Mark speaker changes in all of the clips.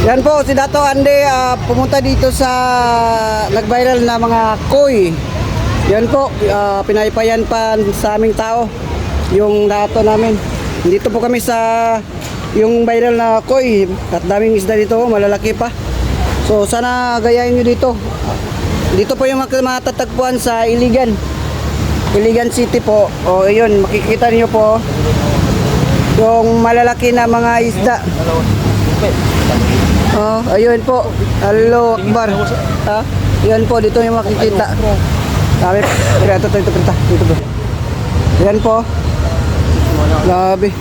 Speaker 1: Yan po, si Dato Andy pumunta dito sa nag-viral na mga koi. Yan po, pinaypayan pa sa aming tao yung dato namin. Dito po kami sa yung viral na koi. At daming isda dito, malalaki pa. So sana gayahin nyo dito. Dito po yung matatagpuan sa Iligan. Iligan City po. O ayun, makikita niyo po yung malalaki na mga isda. Oh, ayun po. Hello, Akbar. Ha? Yan po, dito yung makikita. Sabi, ito, dito bro. Yan po. Grabe.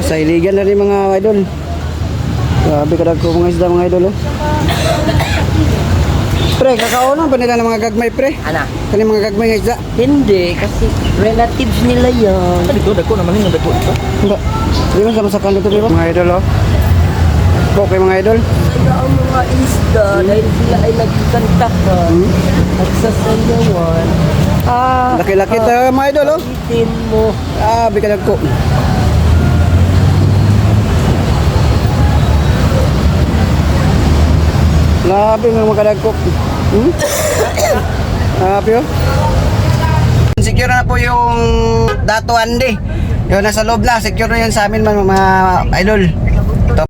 Speaker 1: Sa Iligan na rin mga idol. Grabe kadag ko mga isda mga idol. Oh. Pre, kakaunan pa nila ng mga gagmay pre.
Speaker 2: Ana?
Speaker 1: Kani mga gagmay nga isda.
Speaker 2: Hindi, kasi relatives nila yan.
Speaker 3: Dito, dako naman yung dako ito.
Speaker 1: Hindi. Hindi mo sama-sakan dito diba? Mga idol oh. Okay mga idol.
Speaker 2: Sila ang mga isda dahil sila ay nagkantakan at sasayawan.
Speaker 1: Laki-laki tayo mga idol oh.
Speaker 2: Itin mo.
Speaker 1: Bikadag ko. Labi ng mga ko. Oh. Secure na po yung Dato Andy. Yung nasa loob na, secure na yun sa amin mga idol.